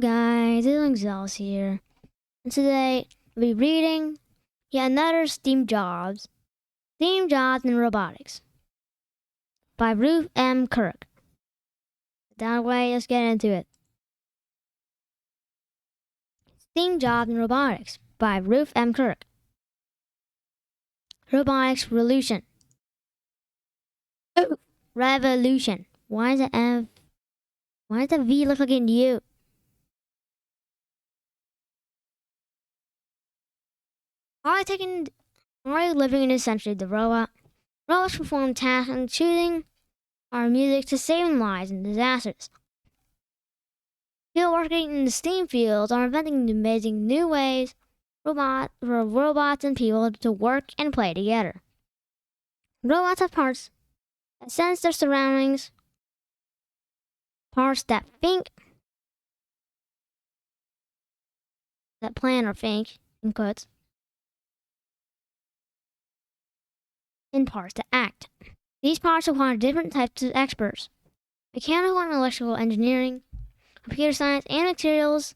Hello guys, it's Exhaust here. And today we'll be reading yet another Steam Jobs in Robotics by Ruth M. Kirk. That way, let's get into it. Steam Jobs in Robotics by Ruth M. Kirk. Robotics Revolution. Revolution. Why does the V look like a U? Already living in this century, robots perform tasks and choosing our music to saving lives in disasters. People working in the STEAM fields are inventing amazing new ways for robots and people to work and play together. Robots have parts that sense their surroundings, parts that think, that plan or think, in quotes, and parts that act. These parts require different types of experts: mechanical and electrical engineering, computer science, and materials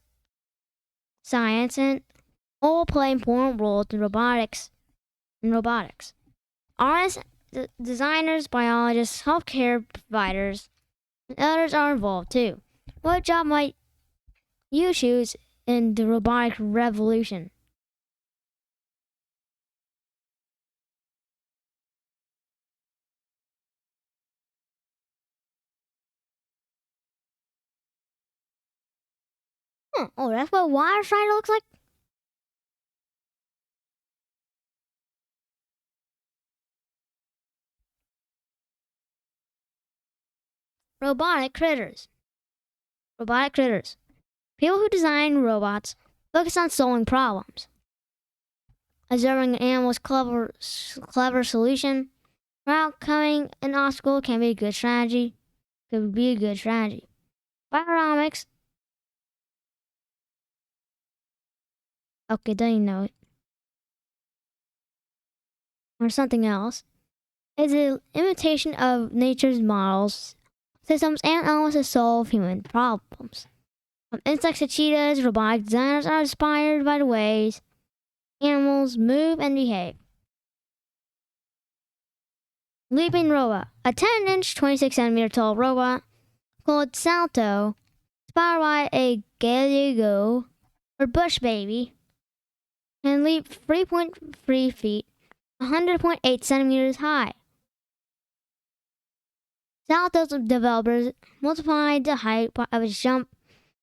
science, and all play important roles in robotics. Artists, designers, biologists, healthcare providers, and others are involved too. What job might you choose in the robotic revolution? Oh, that's what water strider looks like? Robotic critters. People who design robots focus on solving problems. Observing an animal's clever solution without coming an obstacle can be a good strategy. Bionomics. Okay, don't you know it? Or something else. Is an imitation of nature's models, systems, and elements to solve human problems. From insects to cheetahs, robotic designers are inspired by the ways animals move and behave. Leaping robot. A 10-inch, 26-centimeter tall robot called Salto, inspired by a Gallego or bush baby, can leap 3.3 feet, 100.8 centimeters high. Salto's developers multiplied the height of its jump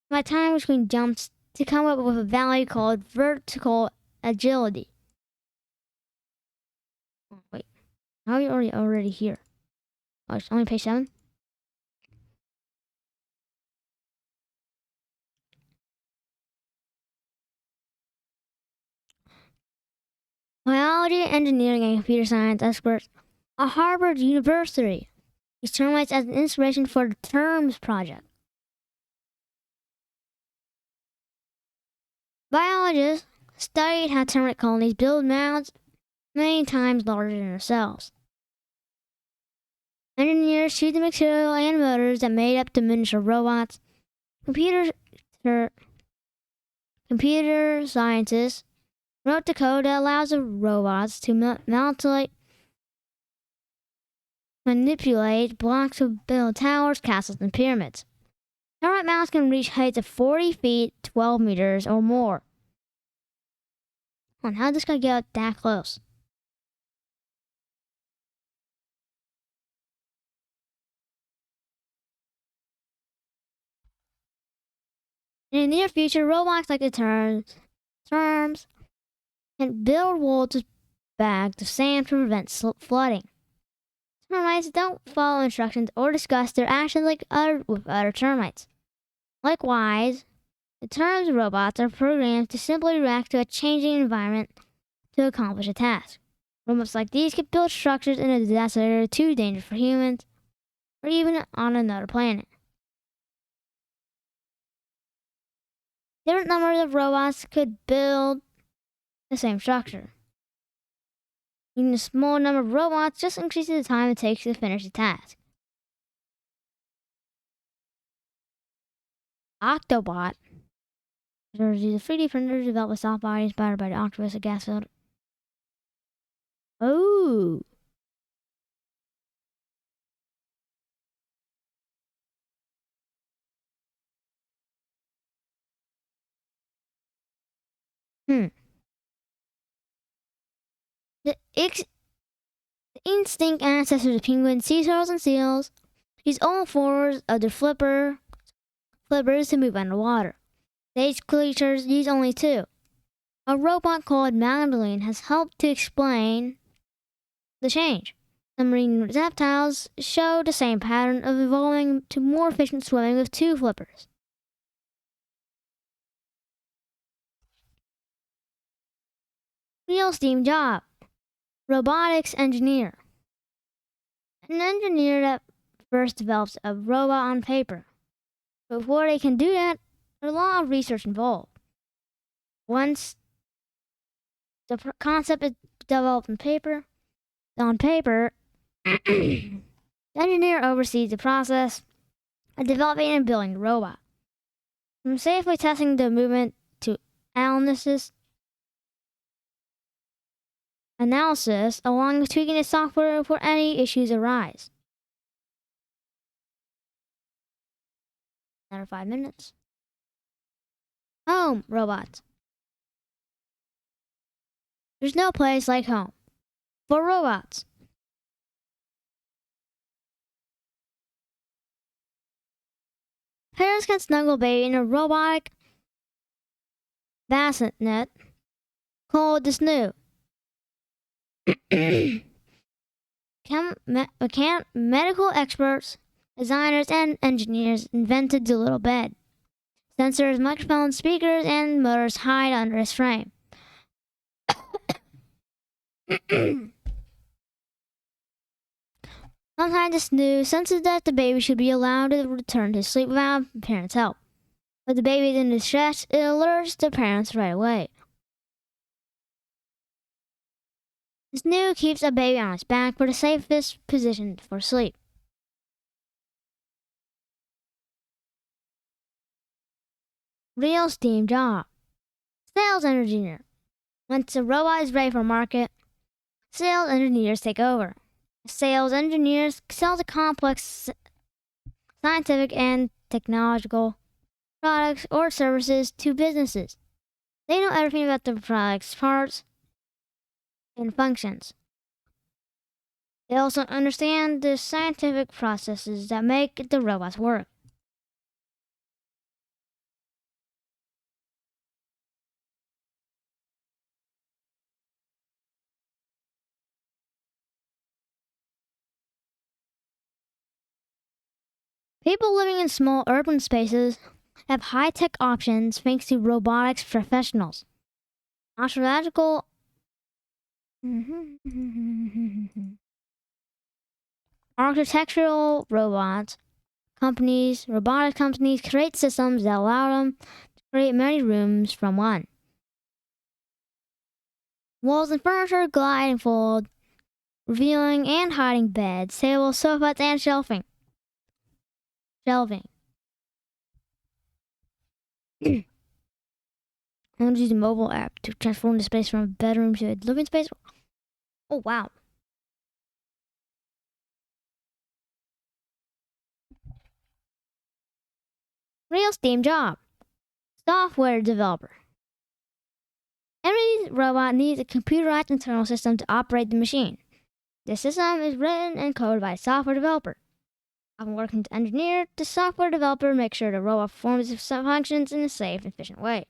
by time between jumps to come up with a value called vertical agility. Wait, how are you already here? Oh, it's only page 7? Biology, engineering, and computer science experts at Harvard University use termites as an inspiration for the TERMS project. Biologists studied how termite colonies build mounds many times larger than themselves. Engineers choose the material and motors that made up the miniature robots. Computer scientists wrote the code that allows the robots to manipulate blocks to build towers, castles, and pyramids. Termite mounds can reach heights of 40 feet, 12 meters, or more. How did this guy get that close? In the near future, robots like the terms can build walls with bags of sand to prevent flooding. Termites don't follow instructions or discuss their actions with other termites. Likewise, the terms robots are programmed to simply react to a changing environment to accomplish a task. Robots like these can build structures in a disaster area too dangerous for humans, or even on another planet. Different numbers of robots could build the same structure. Even a small number of robots just increases the time it takes to finish the task. Octobot There's a 3D printer developed with soft body inspired by the octopus, a gas filter. Oh. Hmm. The instinct ancestors of penguins, sea turtles, and seals use all fours of their flippers to move underwater. These creatures use only two. A robot called Magdalene has helped to explain the change. Some marine reptiles show the same pattern of evolving to more efficient swimming with two flippers. Real steam job. Robotics engineer. An engineer that first develops a robot on paper. Before they can do that, there's a lot of research involved. Once the concept is developed on paper, the engineer oversees the process of developing and building the robot. From safely testing the movement to analysis, along with tweaking the software before any issues arise. Another 5 minutes. Home robots. There's no place like home for robots. Parents can snuggle baby in a robotic bassinet called the snoo. Medical experts, designers, and engineers invented the little bed. Sensors, microphones, speakers, and motors hide under its frame. Sometimes the snoo senses that the baby should be allowed to return to sleep without the parents' help. If the baby is in distress, it alerts the parents right away. The snoo keeps a baby on its back for the safest position for sleep. Real steam job. Sales engineer. Once the robot is ready for market, sales engineers take over. Sales engineers sell the complex scientific and technological products or services to businesses. They know everything about the product's parts and functions. They also understand the scientific processes that make the robots work. People living in small urban spaces have high-tech options thanks to robotics professionals. Archaeological architectural robotic companies create systems that allow them to create many rooms from one. Walls and furniture glide and fold, revealing and hiding beds, tables, sofas, and shelving. I'm going to use a mobile app to transform the space from a bedroom to a living space. Oh, wow. Real steam job. Software developer. Every robot needs a computerized internal system to operate the machine. The system is written and coded by a software developer. Often working to engineer, the software developer makes sure the robot performs its functions in a safe and efficient way.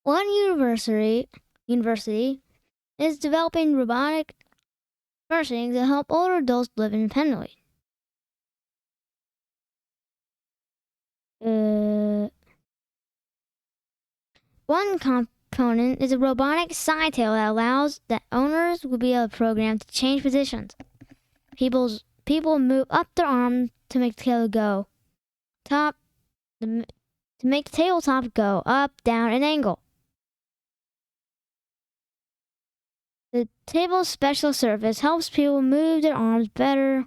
One university is developing robotic nursing to help older adults live independently. One component is a robotic side tail that allows that owners will be able to program to change positions. People move up their arm to make the tail go to make the tabletop go up, down, and angle. The table's special surface helps people move their arms better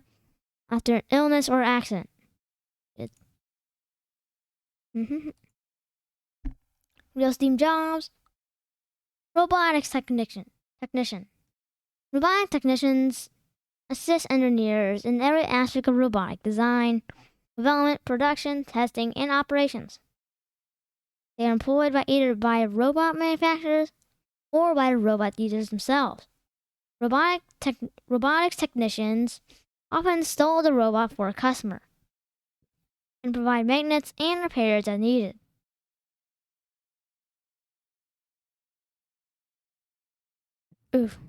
after an illness or accident. Mhm. Real STEAM jobs. Robotics technician. Robotic technicians assist engineers in every aspect of robotic design, development, production, testing, and operations. They are employed either by robot manufacturers or by the robot users themselves. Robotics technicians often install the robot for a customer and provide maintenance and repairs as needed. Oof.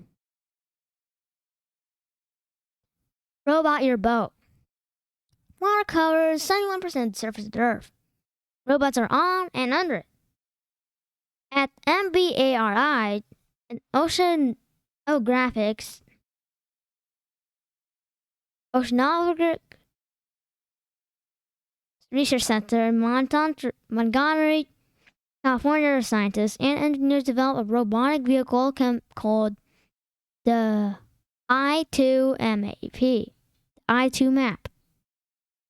Robot your boat. Water covers 71% of the surface of the Earth. Robots are on and under it. At MBARI and Oceanographics Research Center in Montgomery, California, scientists and engineers developed a robotic vehicle called the I2 map.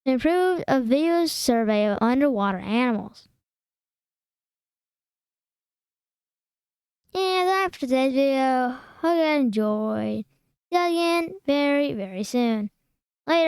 It improved a video survey of underwater animals. And that's for today's video. Hope you guys enjoyed. See you again very, very soon. Later.